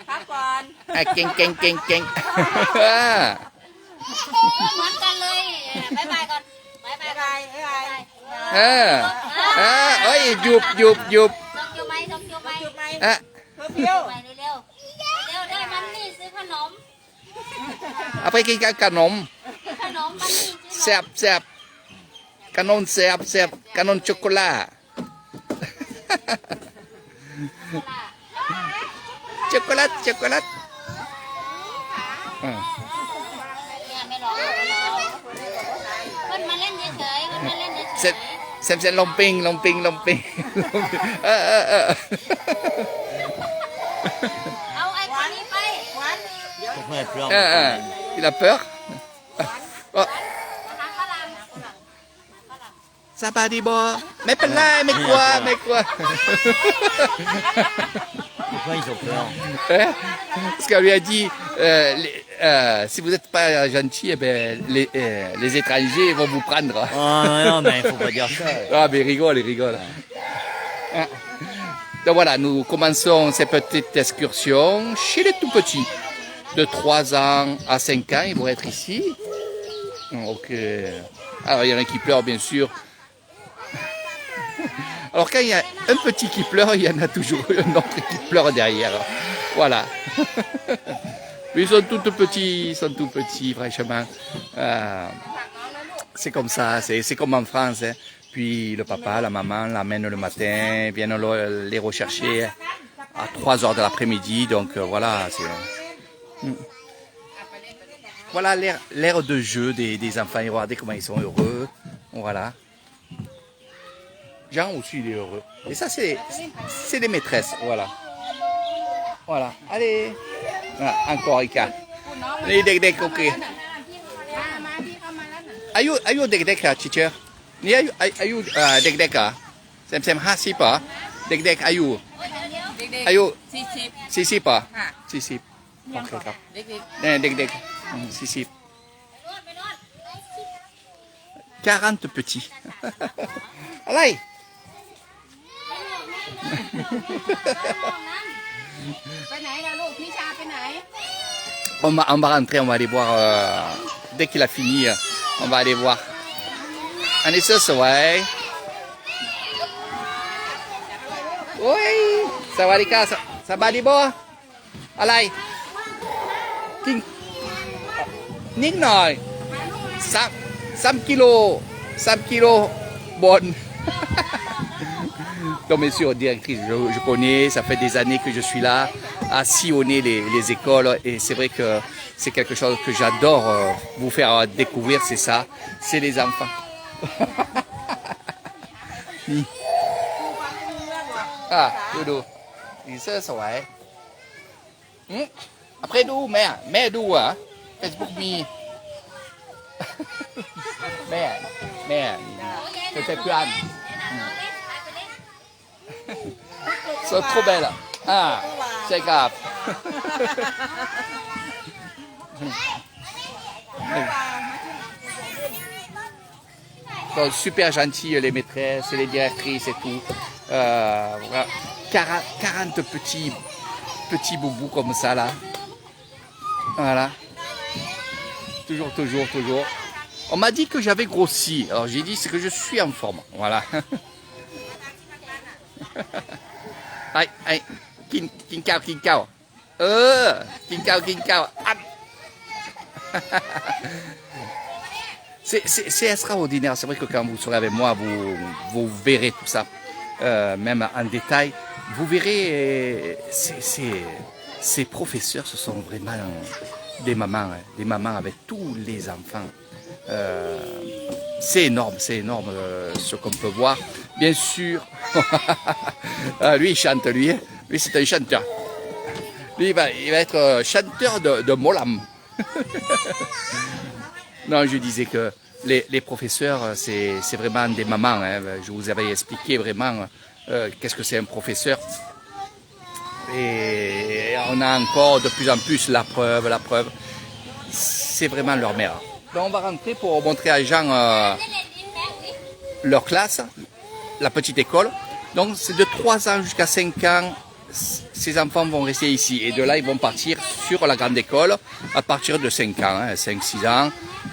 พักก่อน เก่งเก่งเก่งเก่ง เหมือนกันเลยบายบายก่อนบายบาย บ๊ายบายบ๊ายบาย เอ้ยหยุบหยุบหยุบ ส่งจูไหมส่งจูไหม จุดไหม อ่ะ เที่ยว ไปเร็วเร็วได้มันนี่ซื้อขนม เอาไปกินกับขนม ขนมมันนี่ซื้อ แซ่บแซ่บขนมแซ่บแซ่บขนมช็อกโกแลต ช็อกโกแลตช็อกโกแลต เนี่ยไม่ร้องคนมาเล่นเฉยๆคนมาเล่นเฉย เสร็จเสร็จลมปิงลมปิงลมปิงเออ เอาไอ้คนนี้ไป Pourquoi elle pleure il a peur หาฝรั่ง สบายดีบ่ไม่เป็นไรไม่กลัวไม่กลัว Pourquoi ils ont peur Parce qu'elle lui a dit si vous n'êtes pas gentil, eh ben, les étrangers vont vous prendre. Oh non, mais il faut pas dire ça. Ah, mais il rigole. Ah. Donc voilà, nous commençons cette petite excursion chez les tout petits. De 3 ans à 5 ans, ils vont être ici. Donc, alors, il y en a qui pleurent, bien sûr. Alors, quand il y a un petit qui pleure, il y en a toujours un autre qui pleure derrière. Voilà. Mais ils sont tout petits, franchement. C'est comme ça, c'est comme en France. Hein. Puis le papa, la maman l'amènent le matin, viennent les rechercher à 3 heures de l'après-midi. Donc voilà, voilà l'air de jeu des enfants. Et regardez comment ils sont heureux. Voilà. Jean aussi, il est heureux. Et ça, c'est des maîtresses. Voilà. Voilà. Allez. Voilà, encore Ika. Les ด็กๆ ok. มาพี่เข้ามาแล้วน่ะ อายุเด็กๆ teacher นี่อายุเด็กๆ เซม50 ป่ะ เด็กๆ อายุ เด็ก อายุ ๆ40 40 ป่ะ ค่ะ 40โอเคครับ เด็ก เนี่ยเด็กๆ 40 40 petits อะไร ๆไปไหนล่ะลูกพี่ชาไปไหน On va rentrer, on va aller voir dès qu'il a fini, on va aller voir. Allez, ça ouais. Oui, ça va les gars, ça va les bois. Allez. King. Nick nói. 3 kilos bonne. Donc bien sûr, directrice, je connais, ça fait des années que je suis là, à sillonner les écoles, et c'est vrai que c'est quelque chose que j'adore vous faire découvrir, c'est ça, c'est les enfants. Ah, Dodo, ça, ça va. Après d'où, mère d'où, hein? Facebook me. Mère, c'est plus Anne. Sont trop belles. Ah, c'est grave. Donc, super gentils les maîtresses, les directrices et tout. Voilà. 40 petits boubous comme ça là. Voilà. Toujours. On m'a dit que j'avais grossi. Alors j'ai dit c'est que je suis en forme. Voilà. Aïe, king cao. King cao. C'est extraordinaire. C'est vrai que quand vous serez avec moi, vous verrez tout ça, même en détail. Vous verrez, ces professeurs, ce sont vraiment des mamans avec tous les enfants. C'est énorme ce qu'on peut voir. Bien sûr, lui il chante, lui c'est un chanteur. Lui il va être chanteur de Molam. Non, je disais que les professeurs, c'est vraiment des mamans. Hein. Je vous avais expliqué vraiment qu'est-ce que c'est un professeur. Et on a encore de plus en plus la preuve. C'est vraiment leur mère. Donc on va rentrer pour montrer à Jean leur classe, la petite école. Donc c'est de 3 ans jusqu'à 5 ans. ces enfants vont rester ici. Et de là, ils vont partir sur la grande école à partir de 5 ans, hein, 5-6 ans.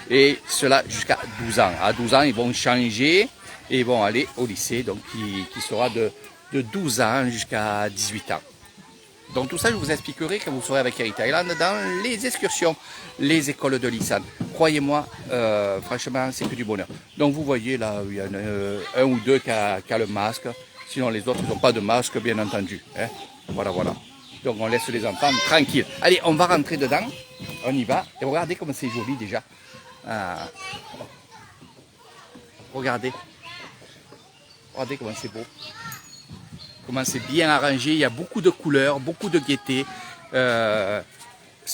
Et cela jusqu'à 12 ans. À 12 ans, ils vont changer et ils vont aller au lycée, donc qui sera de 12 ans jusqu'à 18 ans. Donc tout ça, je vous expliquerai quand vous serez avec Air Thailand dans les excursions, les écoles de Lisan. Croyez-moi, franchement, c'est que du bonheur. Donc vous voyez là, il y en a un ou deux qui a le masque. Sinon les autres n'ont pas de masque, bien entendu. Hein. Voilà, voilà. Donc on laisse les enfants tranquilles. Allez, on va rentrer dedans. On y va. Et regardez comme c'est joli déjà. Ah. Regardez. Regardez comment c'est beau. Comment c'est bien arrangé. Il y a beaucoup de couleurs, beaucoup de gaieté.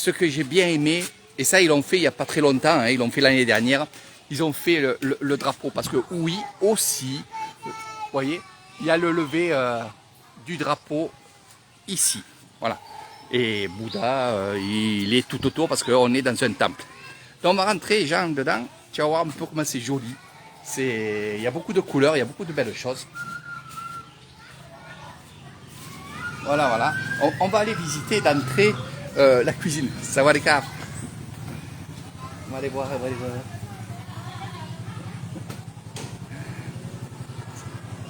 Ce que j'ai bien aimé, et ça ils l'ont fait il n'y a pas très longtemps, hein, ils l'ont fait l'année dernière, ils ont fait le drapeau. Parce que oui, aussi, vous voyez, il y a le lever du drapeau ici. Voilà. Et Bouddha, il est tout autour parce qu'on est dans un temple. Donc on va rentrer, Jean, dedans. Tu vas voir un peu comment c'est joli. Il y a beaucoup de couleurs, il y a beaucoup de belles choses. Voilà, voilà. On va aller visiter d'entrée la cuisine. Sawadika. On va aller voir, on va aller voir.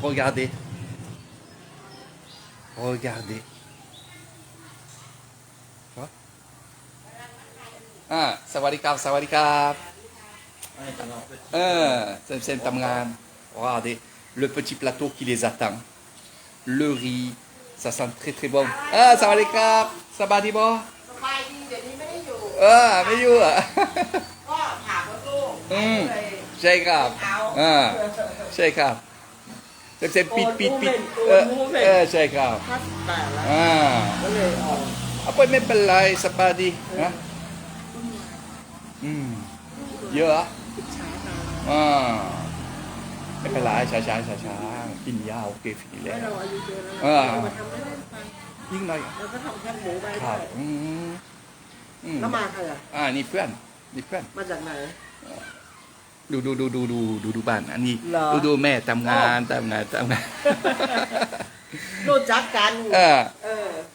Regardez. Regardez. Ah, sawadika, sawadika. C'est un regardez, le petit plateau qui les attend. Le riz, ça sent très très bon. Ah, sawadika, sabadibo. Ah, mais you. C'est grave. Ah, c'est grave. C'est pit, pit, pit. C'est grave. Ah. Après, même là, ça pas dit.เยอะไม่เป็นไรช้ากินยาโอเคฟรีแล้วยิ่งหน่อย แล้วก็ทำแคบหมูไป ครับแล้วมาใครอ่ะ นี่เพื่อน มาจากไหน ดูบ้านอันนี้ เหรอ ดูแม่ทำงาน รู้จักกัน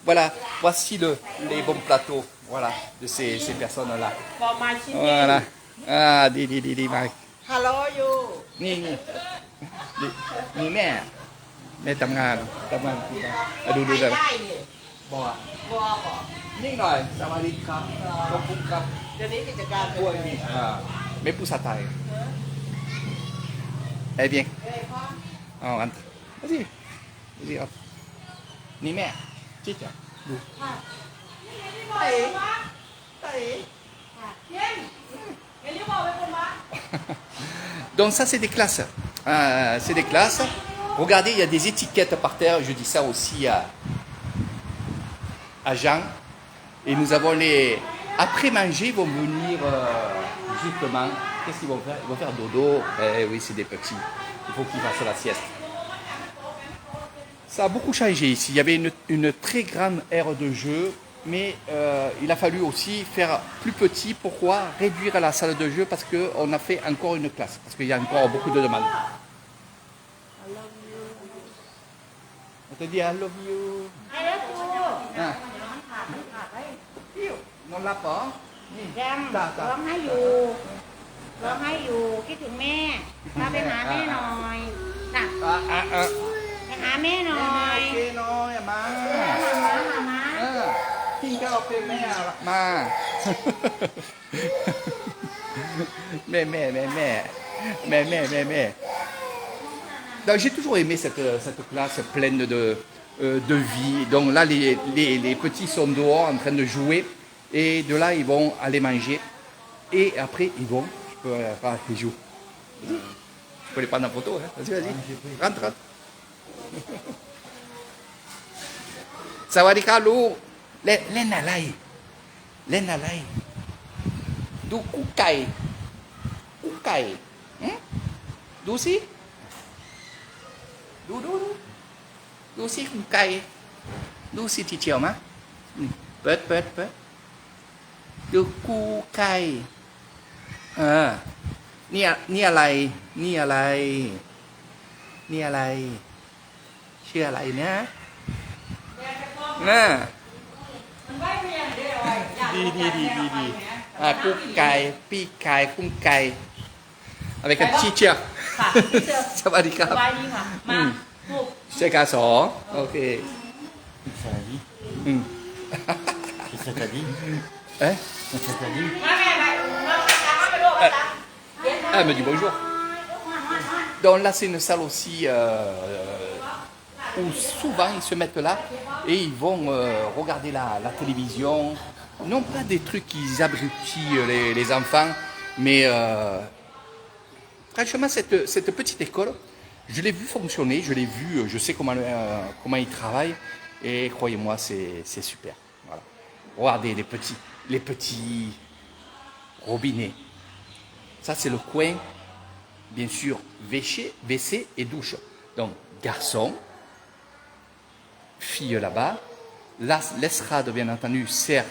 Voilà, voici les bons plateaux, voilà, de ces personnes-là. พอมาชิ้น Voilà. Ah, di, Mike. ฮัลโหลอยู่ นี่แม่ทำงานดูเลย ได้นี่ บอก บอกเหรอ นิ่งหน่อยสวัสดีครับขอบคุณครับ เดี๋ยวนี้กิจการเป็น กล้วย ไง นี่ไม่พูดภาษาไทยbien อ๋ออันvas-y hop นี่แม่จิ๊กอ่ะดู ไปไป Donc ça c'est des classes. C'est des classes. Regardez, il y a des étiquettes par terre. Je dis ça aussi à Jean. Et nous avons les... Après manger, ils vont venir justement... Qu'est-ce qu'ils vont faire? Ils vont faire dodo. Eh oui, c'est des petits. Il faut qu'ils fassent la sieste. Ça a beaucoup changé ici. Il y avait une très grande aire de jeu. Mais il a fallu aussi faire plus petit. Pourquoi? Réduire la salle de jeu parce qu'on a fait encore une classe. Parce qu'il y a encore beaucoup de demandes. On te dit I love you. Ah. Non l'a pas. แจมร้องให้อยู่คิดถึงแม่มาไปหาแม่หน่อยจ้ะไปหาแม่หน่อย Ok, non, ma. มา Qui a fait ma. Mais. Donc j'ai toujours aimé cette classe pleine de vie. Donc là, les petits sont dehors en train de jouer. Et de là, ils vont aller manger. Et après, ils vont... Je peux faire les joues. Je peux les prendre en photo. Hein. Vas-y. Rentre. Sawadika, Lou. เล่นอะไรดูกุ๊กไก่ดูสิดูสิกุ๊กไก่ดูสิที่เชียวมะเปิดดูกุ๊กไก่นี่อะไรชื่ออะไรเนี่ย น่ะ มันไม่เพียงเดียวไอ้อยาก ดีอ่ะกุ้งไก่ปีกไก่กุ้งไก่ avec un petit tia ค่ะเจอ สวัสดีครั ส บ บายดีค่ะ มาถูก เชคาสอโอเค Ça t'a dit อืม Qu'est-ce que ça t'a dit เอ๊ะ Qu'est-ce que ça t'a dit มาแม่ไปน้องอาจารย์ไปลูกอาจารย์เย็น Ah, elle me dit bonjour. Donc là, c'est une salle aussi où souvent ils se mettent là et ils vont regarder la télévision. Non pas des trucs qui abrutissent les enfants, mais franchement, cette petite école, je l'ai vu fonctionner, je l'ai vu, je sais comment ils travaillent et croyez-moi, c'est super. Voilà. Regardez les petits robinets. Ça, c'est le coin, bien sûr, WC et douche. Donc, garçon, fille là-bas. Là, l'estrade, bien entendu, sert,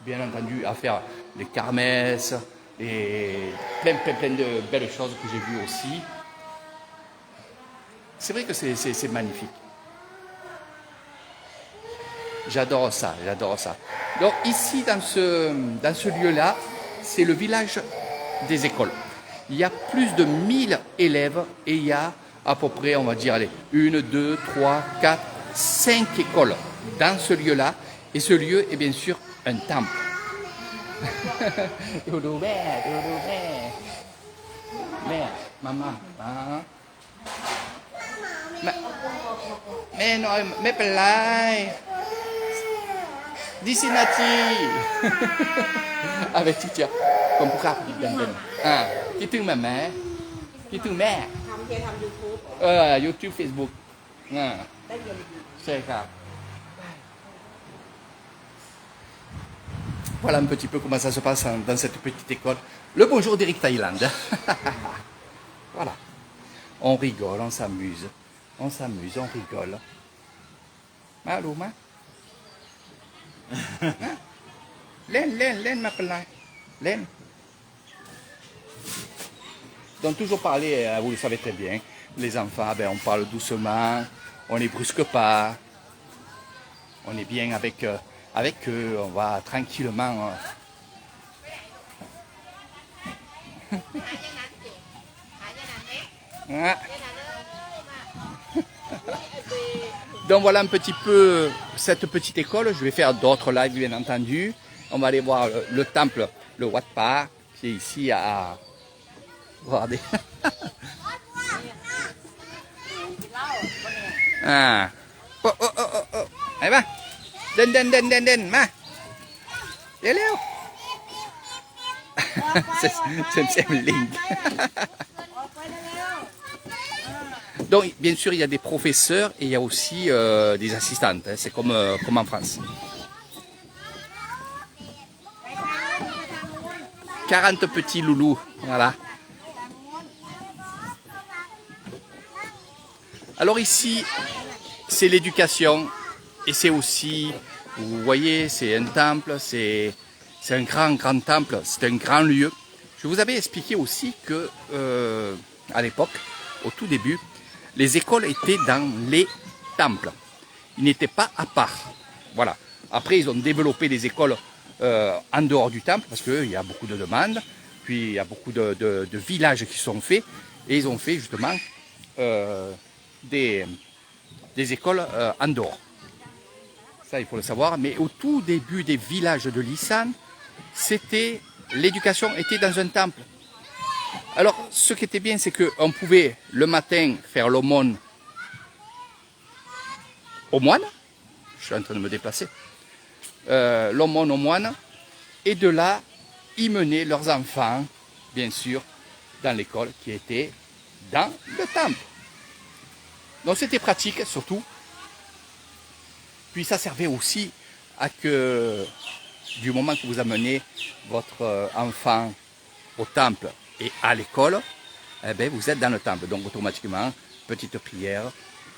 bien entendu, à faire les kermesses et plein de belles choses que j'ai vues aussi. C'est vrai que c'est magnifique. J'adore ça, j'adore ça. Donc, ici, dans ce lieu-là, c'est le village des écoles. Il y a plus de 1000 élèves et il y a à peu près, on va dire, allez, 1, 2, 3, 4, 5 écoles dans ce lieu-là. Et ce lieu est bien sûr un temple. Doudou, mère, maman. Hein? Mais non, mais pelai. Di sini avec Titia. Comme pour ça, ah, kitu maman, kitu mère. ทำเคทำยูทูบ YouTube, Facebook. Ah, ได้เงินดี c'est ça. Voilà un petit peu comment ça se passe dans cette petite école. Le bonjour d'Eric Thaïlande. Voilà. On rigole, on s'amuse. On s'amuse, on rigole. Maluma. Len, ma pelin. Len. Donc toujours parler, vous le savez très bien, les enfants, ben, on parle doucement, on ne les brusque pas, on est bien avec eux, on va tranquillement. Ah. Donc voilà un petit peu cette petite école. Je vais faire d'autres lives bien entendu. On va aller voir le temple, le Wat Pa, qui est ici à... Regardez. Ah. Oh. Allez, va. Den, ma. Hello. C'est Link. Donc, bien sûr, il y a des professeurs et il y a aussi des assistantes. Hein. C'est comme en France. 40 petits loulous. Voilà. Alors ici, c'est l'éducation et c'est aussi, vous voyez, c'est un temple, c'est un grand temple, c'est un grand lieu. Je vous avais expliqué aussi que à l'époque, au tout début, les écoles étaient dans les temples. Ils n'étaient pas à part. Voilà. Après, ils ont développé des écoles en dehors du temple parce qu'il y a beaucoup de demandes. Puis, il y a beaucoup de villages qui sont faits. Et ils ont fait justement des écoles en dehors. Ça, il faut le savoir. Mais au tout début des villages de l'Isan, l'éducation était dans un temple. Alors, ce qui était bien, c'est qu'on pouvait le matin faire l'aumône aux moines. Je suis en train de me déplacer. L'aumône aux moines. Et de là, y mener leurs enfants, bien sûr, dans l'école qui était dans le temple. Donc, c'était pratique, surtout. Puis, ça servait aussi à que, du moment que vous amenez votre enfant au temple, et à l'école, eh ben, vous êtes dans le temple. Donc automatiquement, petite prière,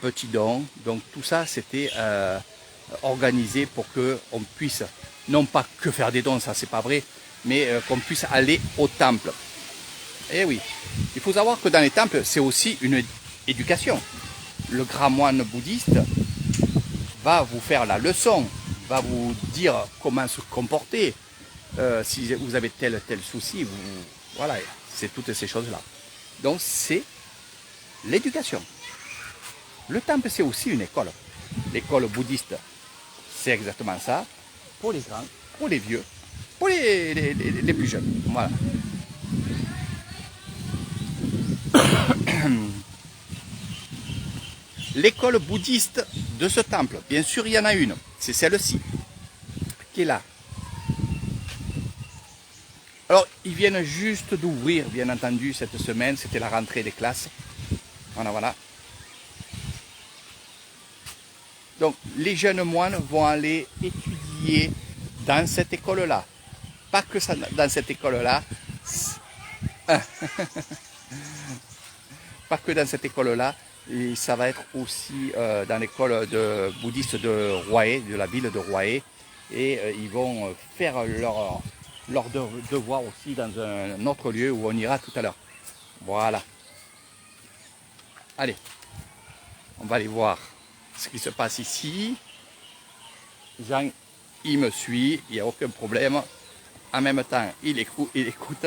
petit don. Donc tout ça, c'était organisé pour qu'on puisse, non pas que faire des dons, ça c'est pas vrai, mais qu'on puisse aller au temple. Eh oui, il faut savoir que dans les temples, c'est aussi une éducation. Le grand moine bouddhiste va vous faire la leçon, va vous dire comment se comporter. Si vous avez tel souci, voilà, c'est toutes ces choses-là. Donc c'est l'éducation. Le temple, c'est aussi une école. L'école bouddhiste, c'est exactement ça. Pour les grands, pour les vieux, pour les plus jeunes. Voilà. L'école bouddhiste de ce temple, bien sûr, il y en a une. C'est celle-ci, qui est là. Alors, ils viennent juste d'ouvrir, bien entendu, cette semaine. C'était la rentrée des classes. Voilà, voilà. Donc, les jeunes moines vont aller étudier dans cette école-là. Pas que ça, dans cette école-là. Pas que dans cette école-là. Et ça va être aussi dans l'école bouddhiste de Roye, de la ville de Roye. Et ils vont faire leur devoir aussi dans un autre lieu où on ira tout à l'heure. Voilà. Allez, on va aller voir ce qui se passe ici. Jean, il me suit, il n'y a aucun problème. En même temps, il écoute.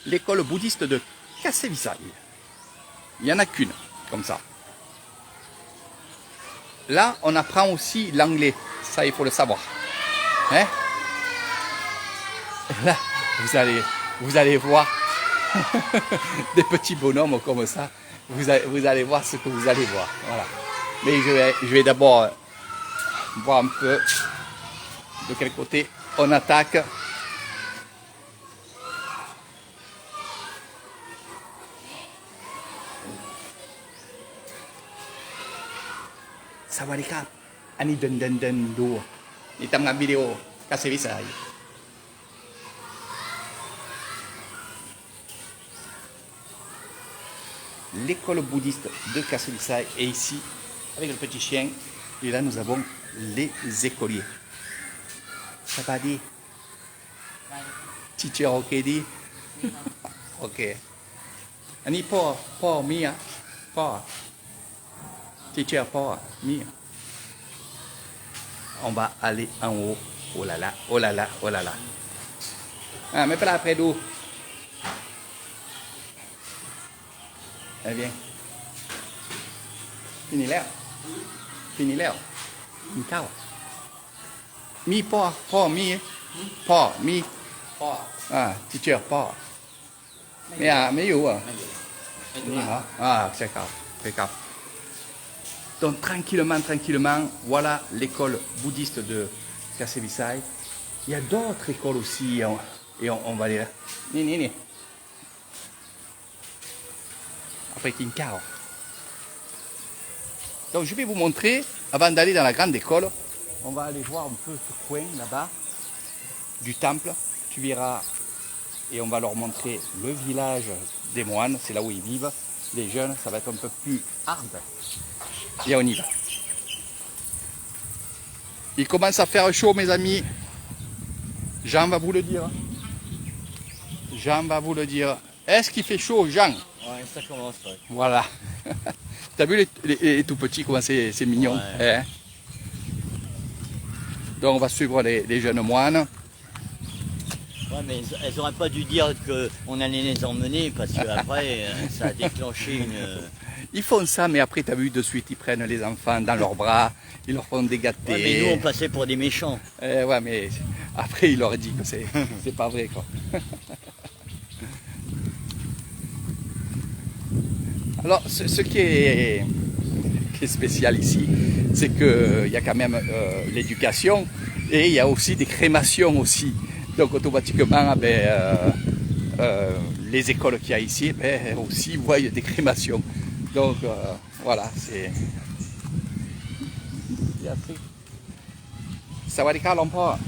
L'école bouddhiste de Kassevisai. Il n'y en a qu'une, comme ça. Là, on apprend aussi l'anglais. Ça, il faut le savoir. Hein? Là, vous allez voir des petits bonhommes comme ça. Vous allez voir ce que vous allez voir. Voilà. Mais je vais d'abord voir un peu de quel côté on attaque. Sawadika, ani den do. Ni tengah video Kassevisai. L'école bouddhiste de Kassevisai est ici avec le petit chien. Et là, nous avons les écoliers. Ça va dire teacher ok dit. Ok. Ani po mia po. Teacher po mia. On va aller en haut. Oh là là, oh là là, oh là là. Ah, mais pas là après d'où? Allez, viens. Fini là. Fini là. Mi cao. Mi po, mi. Po, mi. Ah, teacher po. Mais où? Ah, c'est grave. Donc tranquillement, voilà l'école bouddhiste de Kassevisai. Il y a d'autres écoles aussi, et on va les là. Ni. Après Tinkao. Donc je vais vous montrer, avant d'aller dans la grande école, on va aller voir un peu ce coin là-bas, du temple. Tu verras, et on va leur montrer le village des moines, c'est là où ils vivent. Les jeunes, ça va être un peu plus hard. Et on y va. Il commence à faire chaud, mes amis. Jean va vous le dire. Est-ce qu'il fait chaud, Jean? Ouais, ça commence, ouais. Voilà. T'as vu les tout petits, comment c'est mignon, ouais. Hein? Donc on va suivre les jeunes moines. Ouais, mais elles n'auraient pas dû dire qu'on allait les emmener parce qu'après, ça a déclenché une... Ils font ça, mais après, tu as vu, de suite, ils prennent les enfants dans leurs bras, ils leur font des gâtés. Ouais, mais nous, on passait pour des méchants. Ouais, mais après, ils leur disent que c'est pas vrai, quoi. Alors, ce qui est spécial ici, c'est qu'il y a quand même l'éducation et il y a aussi des crémations aussi. Donc, automatiquement, les écoles qu'il y a ici, aussi voient des crémations. Donc, voilà, c'est... Sawadika, l'emploi.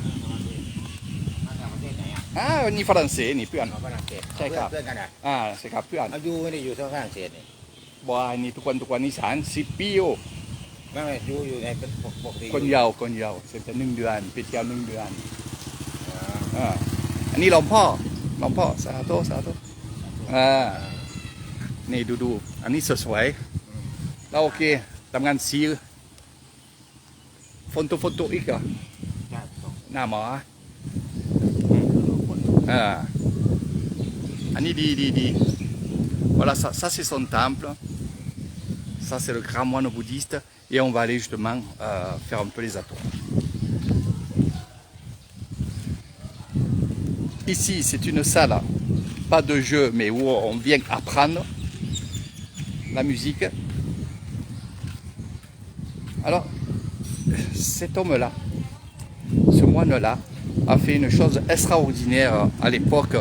Ah, ni français, ni plus. ฝรั่งเศส ใช่ครับ เพื่อนกันอ่ะ c'est grave plus. อายุไม่ได้อยู่ที่ฝรั่งเศสนี่ Bon, ni tout quoi ni ça, c'est pio. ไม่อยู่ในเป็นปกติ Con yao, c'est un nung duan, petit nung duan. Ah. Ani l'emploi, ça a tout. Ah. Ni doudou, ani se soy. เราโอเคทำงานซีลฝนตกอีกเหรอหน้าหมออันนี้ดี voilà ça c'est son temple ça c'est le grand moine bouddhiste et on va aller justement faire un peu les atours. Ici c'est une salle pas de jeu mais où on vient apprendre la musique. Alors cet homme-là, ce moine-là, a fait une chose extraordinaire à l'époque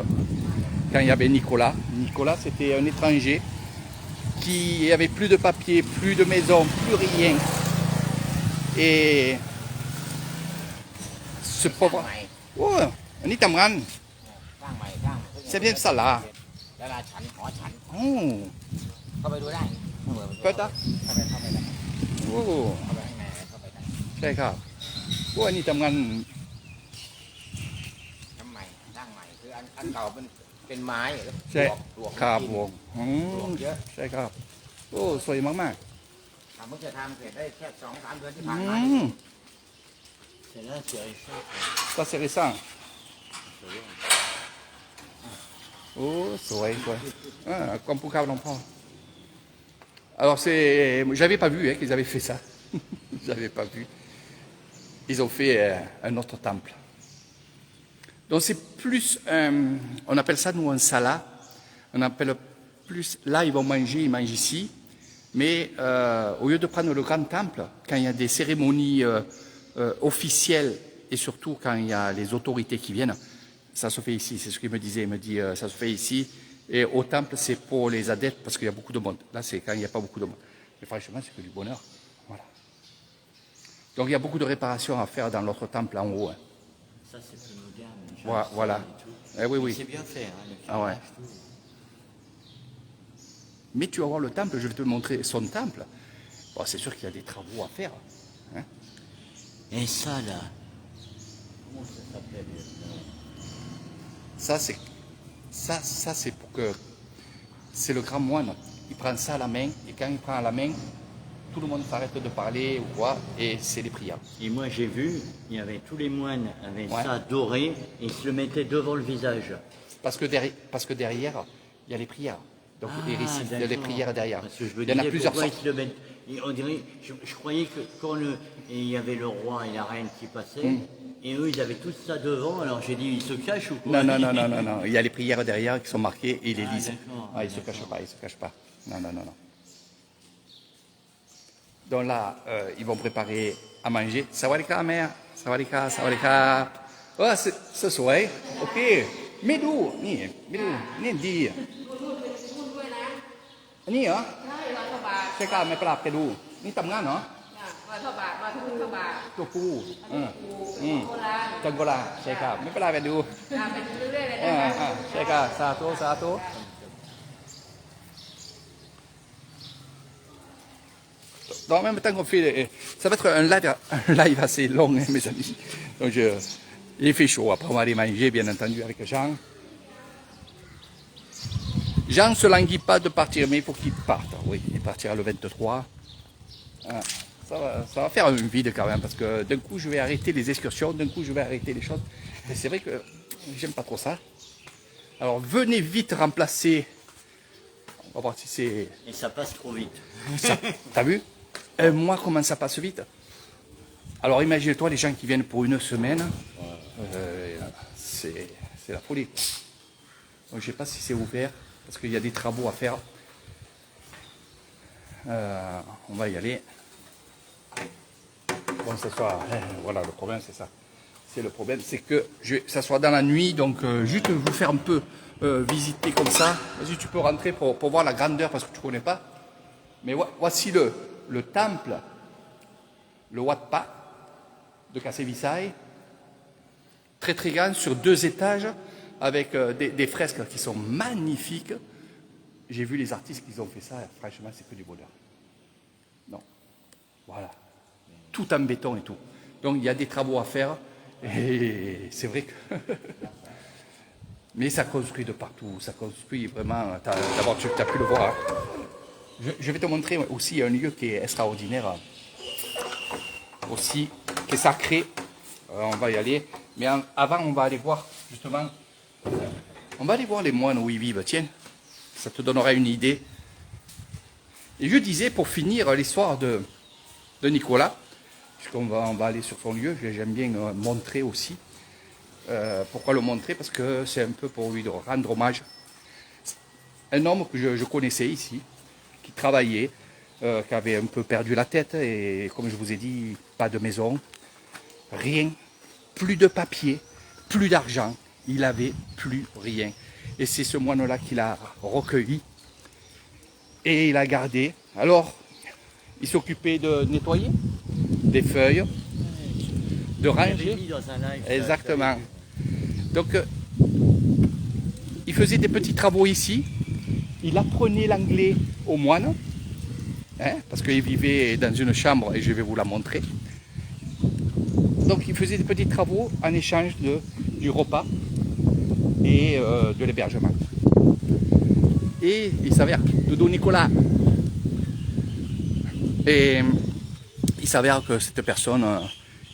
quand il y avait Nicolas. Nicolas, c'était un étranger qui avait plus de papier, plus de maison, plus rien. Et ce pauvre... Oh, un Itamran, สร้างใหม่สร้าง c'est bien ça là. ดาราฉันหอฉัน Oh, เข้าไปดูได้ peut-être. เข้าไปได้ Oh, เข้าไปข้างในเข้าไปได้ ใช่ครับ Oh, un Itamran, ทำใหม่สร้างใหม่คืออันเก่าเป็นไม้ ใช่ ปลวก ครับ ป ว ลว ง ก อืม เยอะ ใช่ครับ โอ้สวยมาก ทำเพิ่งจะทำเสร็จได้แค่2-3 เดือนที่ ๆ ผ่าน อื มา ม Celle-là, c'est récent. Ça c'est récent. Oh, c'est vrai. Ah, comme pour Carl Lampard. Alors c'est, j'avais pas vu qu'ils avaient fait ça. J'avais pas vu. Ils ont fait un autre temple. Donc c'est plus, on appelle ça nous un sala. On appelle plus, là ils vont manger, ils mangent ici. Mais au lieu de prendre le grand temple, quand il y a des cérémonies officielles et surtout quand il y a les autorités qui viennent, ça se fait ici. C'est ce qu'il me disait. Il me dit ça se fait ici. Et au temple, c'est pour les adeptes parce qu'il y a beaucoup de monde. Là, c'est quand il n'y a pas beaucoup de monde. Mais franchement, c'est que du bonheur. Voilà. Donc il y a beaucoup de réparations à faire dans l'autre temple en haut. Hein. Ça, c'est plus moderne. Voilà. Eh oui, oui. C'est bien fait. Hein, le Ah ouais. carrelage, tout. Mais tu vas voir le temple, je vais te montrer son temple. Bon, c'est sûr qu'il y a des travaux à faire. Hein. Et ça, là, comment ça s'appelle Ça, c'est pour que... C'est le grand moine. Il prend ça à la main, et quand il prend à la main, tout le monde s'arrête de parler ou quoi, et c'est les prières. Et moi, j'ai vu, il y avait tous les moines avaient Ouais. ça doré, et ils se le mettaient devant le visage. Parce que derrière, il y a les prières. Donc il récite les d'accord. prières derrière. Parce que je me Il y en a disais, plusieurs pourquoi sortes. ils se le mettent. On dirait, je croyais que quand il y avait le roi et la reine qui passaient, et eux, ils avaient tous ça devant, alors j'ai dit, ils se cachent ou quoi? Non. Il y a les prières derrière qui sont marquées et ils les lisent. d'accord. Ah, ils ne se cachent pas. Non. Donc là, ils vont préparer à manger. Sawadika, mère. Sawadika. Oh, ce soir. Ok. Mais d'où? Ni, dis. Ni, hein? ใช่ครับไม่ปรับแกดูนี่ทำงานเนาะ มาเท่าบาทมาทุกเท่าบาท ตัวปูโบราณ จังโกลาใช่ครับไม่ปรับแกดู ไปเรื่อยๆเลยนะคะ ใช่ครับสาธุDonc en même temps qu'on fait, ça va être un live assez long, hein, mes amis. Donc il fait chaud. Après on va aller manger, bien entendu, avec Jean. Jean ne se languit pas de partir, mais il faut qu'il parte. Oui, il partira le 23. Ah, ça va faire un vide quand même, parce que d'un coup je vais arrêter les excursions, d'un coup je vais arrêter les choses. Et c'est vrai que j'aime pas trop ça. Alors venez vite remplacer. On va voir si c'est... Et ça passe trop vite. T'as vu? Un mois, comment ça passe vite? Alors imagine-toi les gens qui viennent pour une semaine. C'est la folie. Donc, je ne sais pas si c'est ouvert, parce qu'il y a des travaux à faire. On va y aller. Bon, ce soir, voilà, le problème c'est ça. C'est le problème, c'est que ça soit dans la nuit, donc juste vous faire un peu visiter comme ça. Vas-y, tu peux rentrer pour voir la grandeur, parce que tu ne connais pas. Mais voici le temple, le Wat Pa de Kassevisai, très très grand, sur 2 étages, avec des fresques qui sont magnifiques. J'ai vu les artistes qui ont fait ça, franchement c'est que du bonheur. Non, voilà, tout en béton et tout. Donc il y a des travaux à faire, et c'est vrai que... Mais ça construit de partout, ça construit vraiment, d'abord tu as pu le voir. Hein. je vais te montrer aussi un lieu qui est extraordinaire, aussi, qui est sacré. On va y aller. Mais avant, on va aller voir, justement, on va aller voir les moines où ils vivent. Tiens, ça te donnera une idée. Et je disais, pour finir l'histoire de Nicolas, puisqu'on va aller sur son lieu, j'aime bien montrer aussi. Pourquoi le montrer? Parce que c'est un peu pour lui rendre hommage. Un homme que je connaissais ici, qui travaillait, qui avait un peu perdu la tête, et comme je vous ai dit, pas de maison, rien, plus de papier, plus d'argent, il avait plus rien. Et c'est ce moine-là qui l'a recueilli, et il a gardé. Alors, il s'occupait de nettoyer des feuilles, de ranger. Exactement. Donc, il faisait des petits travaux ici. Il apprenait l'anglais aux moines, hein, parce qu'il vivait dans une chambre, et je vais vous la montrer. Donc, il faisait des petits travaux en échange du repas et de l'hébergement. Et il s'avère, Dodo Nicolas, et il s'avère que cette personne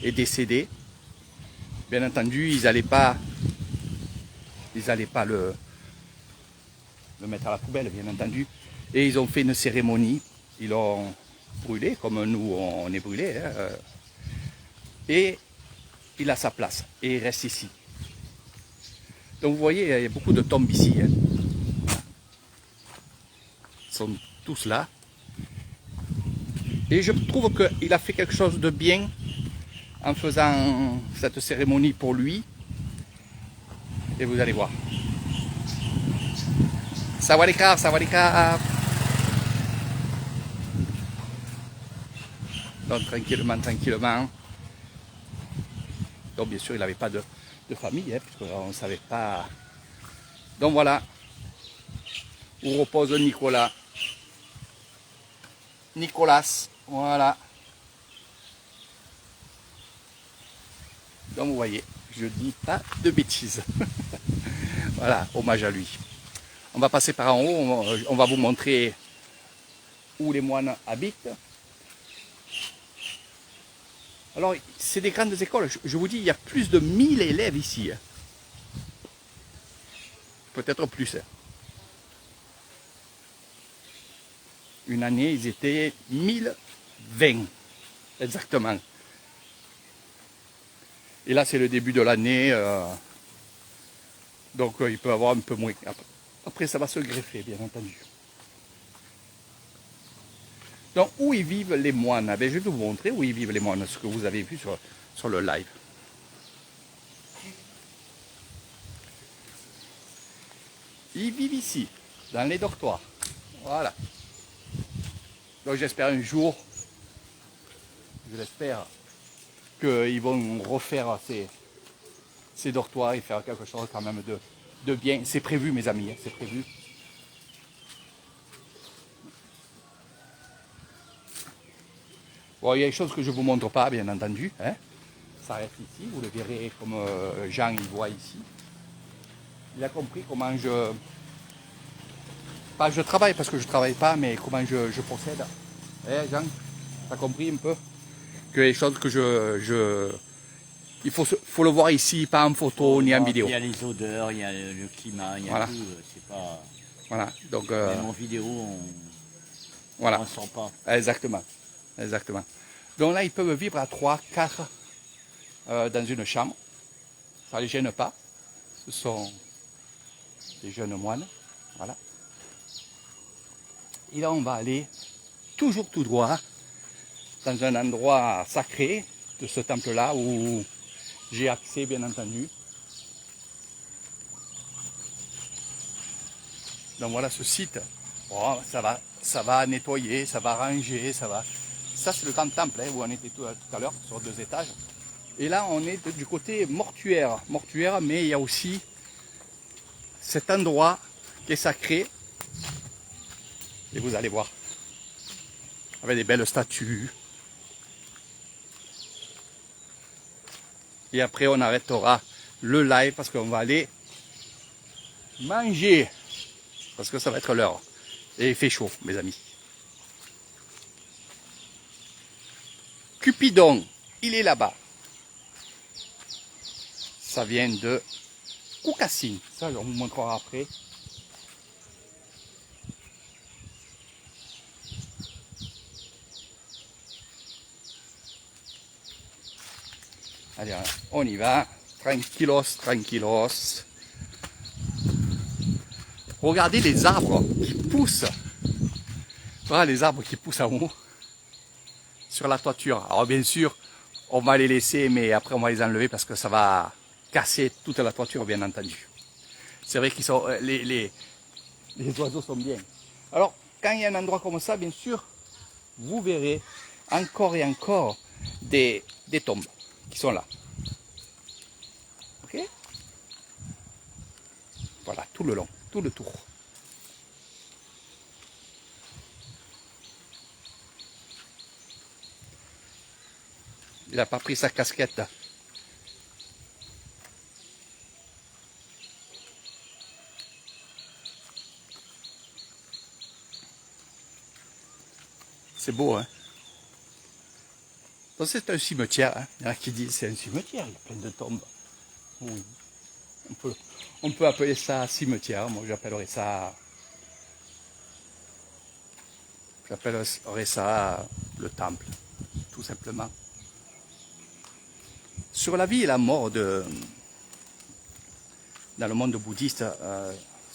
est décédée. Bien entendu, ils n'allaient pas le mettre à la poubelle, bien entendu. Et ils ont fait une cérémonie. Ils l'ont brûlé, comme nous on est brûlé. Hein. Et il a sa place. Et il reste ici. Donc vous voyez, il y a beaucoup de tombes ici. Hein. Ils sont tous là. Et je trouve qu'il a fait quelque chose de bien en faisant cette cérémonie pour lui. Et vous allez voir. Sawadee-krap, sawadee-krap. Donc tranquillement, tranquillement. Donc bien sûr, il n'avait pas de famille, hein, puisqu'on ne savait pas. Donc voilà, où repose Nicolas. Nicolas, voilà. Donc vous voyez, je dis pas de bêtises. Voilà, hommage à lui. On va passer par en haut, on va vous montrer où les moines habitent. Alors, c'est des grandes écoles. Je vous dis, il y a plus de 1000 élèves ici. Peut-être plus. Une année, ils étaient 1020. Exactement. Et là, c'est le début de l'année. Donc, il peut y avoir un peu moins. Après, ça va se greffer, bien entendu. Donc, où ils vivent les moines? Ben, je vais vous montrer où ils vivent les moines, ce que vous avez vu sur le live. Ils vivent ici, dans les dortoirs. Voilà. Donc, j'espère un jour, je l'espère, qu'ils vont refaire ces dortoirs et faire quelque chose quand même de bien. C'est prévu, mes amis, hein, c'est prévu. Bon, il y a des choses que je ne vous montre pas, bien entendu. Hein. Ça reste ici, vous le verrez comme Jean il voit ici. Il a compris comment pas je travaille, parce que je ne travaille pas, mais comment je procède. Eh, Jean, tu as compris un peu que les choses que il faut le voir ici, pas en photo ni en vidéo. Il y a les odeurs, il y a le climat, il y a voilà. tout. C'est pas. Voilà. Donc, même en vidéo, on ne sent pas. Exactement. Exactement. Donc là, ils peuvent vivre à 3, 4 dans une chambre. Ça ne les gêne pas. Ce sont des jeunes moines. Voilà. Et là, on va aller toujours tout droit dans un endroit sacré de ce temple-là où j'ai accès, bien entendu. Donc voilà ce site. Oh, ça va nettoyer, ça va ranger, ça va. Ça, c'est le grand temple, hein, où on était tout à l'heure, sur 2 étages. Et là, on est du côté mortuaire. Mortuaire, mais il y a aussi cet endroit qui est sacré. Et vous allez voir. Avec des belles statues. Et après, on arrêtera le live parce qu'on va aller manger. Parce que ça va être l'heure. Et il fait chaud, mes amis. Cupidon, il est là-bas. Ça vient de Koukassine. Ça, on vous montrera après. Allez, on y va. Tranquillos, tranquillos. Regardez les arbres qui poussent. Voilà les arbres qui poussent en haut. Sur la toiture. Alors bien sûr, on va les laisser, mais après on va les enlever parce que ça va casser toute la toiture, bien entendu. C'est vrai qu'ils sont les oiseaux sont bien. Alors, quand il y a un endroit comme ça, bien sûr, vous verrez encore et encore des tombes qui sont là. Ok? Voilà, tout le long, tout le tour. Il n'a pas pris sa casquette. C'est beau, hein? Donc c'est un cimetière, hein? Il y en a qui disent c'est un cimetière, il y a plein de tombes. Oui. On peut appeler ça cimetière, moi j'appellerais ça le temple, tout simplement. Sur la vie et la mort dans le monde bouddhiste,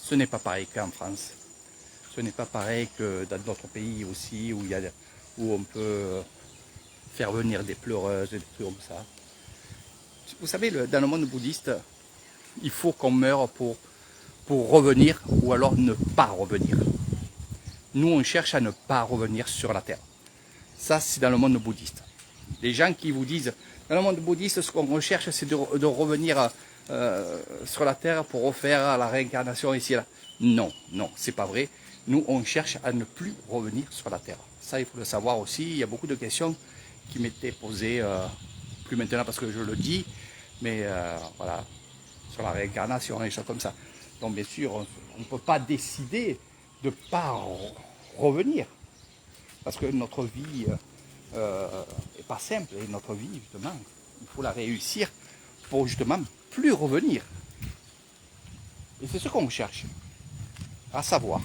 ce n'est pas pareil qu'en France. Ce n'est pas pareil que dans d'autres pays aussi où on peut faire venir des pleureuses, des trucs comme ça. Vous savez, dans le monde bouddhiste, il faut qu'on meure pour revenir ou alors ne pas revenir. Nous, on cherche à ne pas revenir sur la terre. Ça, c'est dans le monde bouddhiste. Les gens qui vous disent, dans le monde bouddhiste, ce qu'on recherche, c'est de revenir sur la terre pour refaire la réincarnation ici et là. Non, non, c'est pas vrai. Nous, on cherche à ne plus revenir sur la terre. Ça, il faut le savoir aussi. Il y a beaucoup de questions qui m'étaient posées, plus maintenant parce que je le dis, mais voilà, sur la réincarnation et des choses comme ça. Donc, bien sûr, on ne peut pas décider de ne pas revenir. Parce que notre vie n'est pas simple. Et notre vie, justement, il faut la réussir pour justement plus revenir. Et c'est ce qu'on cherche. À savoir,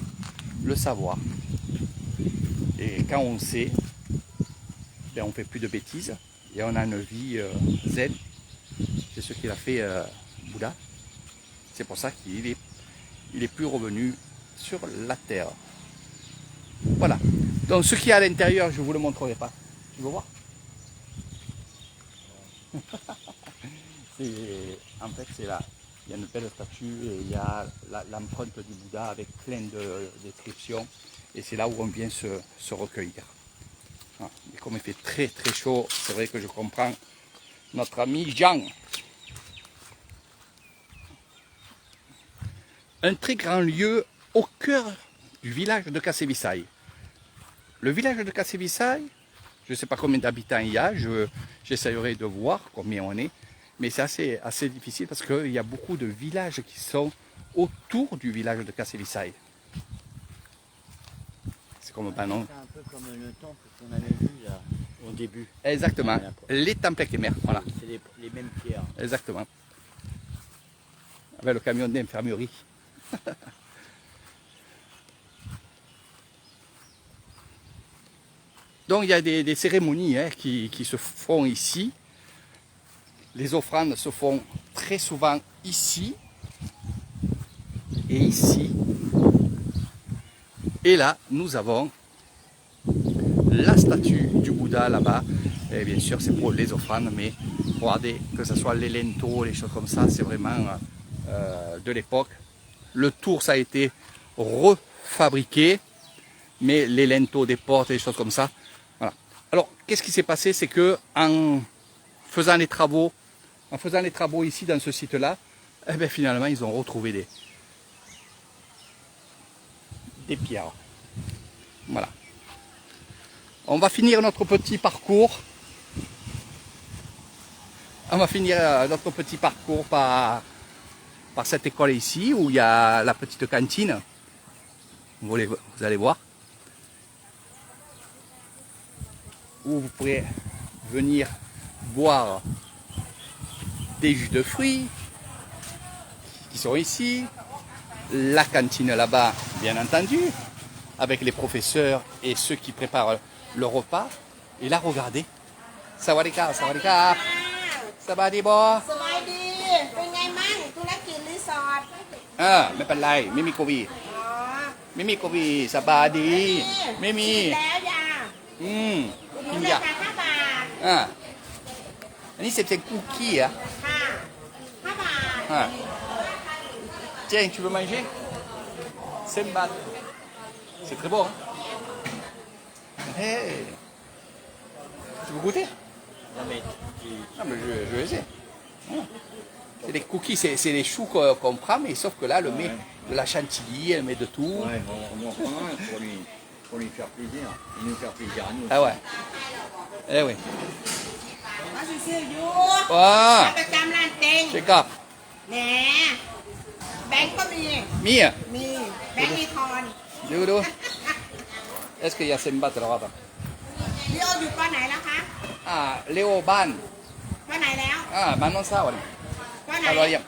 le savoir. Et quand on sait, ben on ne fait plus de bêtises et on a une vie zen. C'est ce qu'il a fait Bouddha. C'est pour ça qu'il est plus revenu sur la terre. Voilà. Donc ce qui est à l'intérieur, je ne vous le montrerai pas. Tu veux voir? En fait, c'est là. Il y a une belle statue et il y a l'empreinte du Bouddha avec plein de descriptions. Et c'est là où on vient se recueillir. Ah, et comme il fait très très chaud, c'est vrai que je comprends notre ami Jean. Un très grand lieu au cœur du village de Kasevitsai. Le village de Kasevitsai, je ne sais pas combien d'habitants il y a, j'essayerai de voir combien on est. Mais c'est assez difficile parce qu'il y a beaucoup de villages qui sont autour du village de Kasevitsai. C'est comme Banon. C'est un peu comme le temple qu'on avait vu là, au début. Exactement. Les temples Khmer, voilà. C'est les mêmes pierres. Exactement. Avec le camion d'infirmerie. Donc il y a des cérémonies qui se font ici. Les offrandes se font très souvent ici et ici. Et là, nous avons la statue du Bouddha là-bas. Et bien sûr, c'est pour les offrandes, mais regardez, que ce soit les linteaux, les choses comme ça, c'est vraiment de l'époque. Le tour, ça a été refabriqué, mais les linteaux des portes et des choses comme ça. Voilà. Alors, qu'est-ce qui s'est passé? C'est que en faisant les travaux ici dans ce site-là, eh bien, finalement, ils ont retrouvé des pierres. Voilà. On va finir notre petit parcours. On va finir notre petit parcours par cette école ici, où il y a la petite cantine. Vous allez voir. Où vous pourrez venir boire des jus de fruits qui sont ici, la cantine là-bas, bien entendu, avec les professeurs et ceux qui préparent le repas. Et là, regardez. Sawadika, sawadika. Sabadibo. สบายดี เป็นไงมั่งธุรกิจรีสอร์ท ไม่เป็นไร ไม่มีโควิด อ๋อ ไม่มีโควิดสบายดี ไม่มี กินแล้วยา หนู กิน เลย ยา ค่ะ5 บาท อันนี้c'estคุกกี้อ่ะ ค่ะ5 บาท Tiens, tu veux manger? C'est mal. C'est très bon. Hey. Tu veux goûter? Non, mais Non, mais je vais essayer. C'est des cookies, c'est les choux qu'on prend, mais sauf que là, elle met de la chantilly, elle met de tout. ouais, on en prend un pour lui faire plaisir. Et nous faire plaisir à nous. Ah ouais. Eh oui. มาซื้อๆอยู่ Ah, ประจำร้านเต็ง c'est grave. แหนแบงก์ก็มี Mia, มีแบงก์มีทอน dis-le. Est-ce qu'il y a Sembat là-bas? พี่โออยู่ปอไหนแล้วคะ Ah, Léo Ban. ปอไหนแล้ว Ah, Manon Sao. ปอไหน Alors, il y a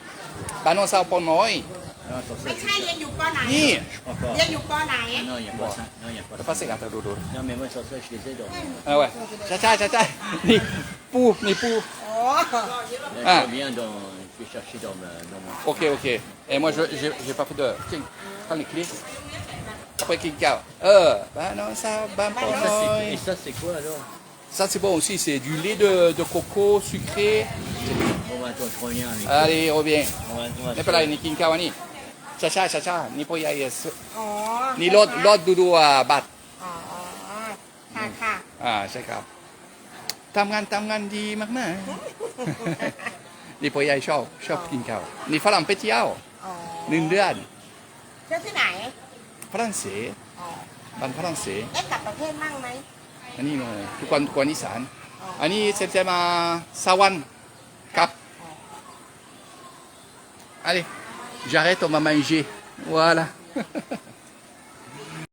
Manon Sao pour moi. Non, attends, ไม่ ça, ใช่เรียนอยู่ปอไหน Ni. je crois pas. เรียนอยู่ปอไหน Non, il n'y a pas ça. Non, il n'y a pas T'as ça. passé quand t'as dodo. Non, mais moi, sur ça, je les aide. Ah ouais. Cha-cha. Ni pou. โอ้ Là, Ah. je reviens je vais chercher dans mon... Ok. Et moi, j'ai pas fait de... Tiens, prends les clés. Après, qui cao. Manon Sao, Ban pour Ça, moi. et ça, c'est quoi alors? Ça, c'est bon aussi. C'est du lait de coco sucré. Bon, bah, attends, je reviens. Avec... Allez, reviens. On va N'est pas là, ni king cao, ni. Cha-cha. Ni pour y aller. อ๋อ Ni l'autre doudou à battre. อ๋อค่ะค่ะ ใช่ครับทำงานดีมาก ๆ นี่พ่อใหญ่ชอบกินข้าวนี่ฝรั่งไปเที่ยว อ๋อ 1 เดือน เที่ยวที่ไหน ฝรั่งเศส อ๋อ บ้านฝรั่งเศส ได้กลับประเทศมั่งไหม อันนี้ทุกคนอีสานอันนี้เซมมาสวรรค์ครับ Allez j'arrête on va manger voilà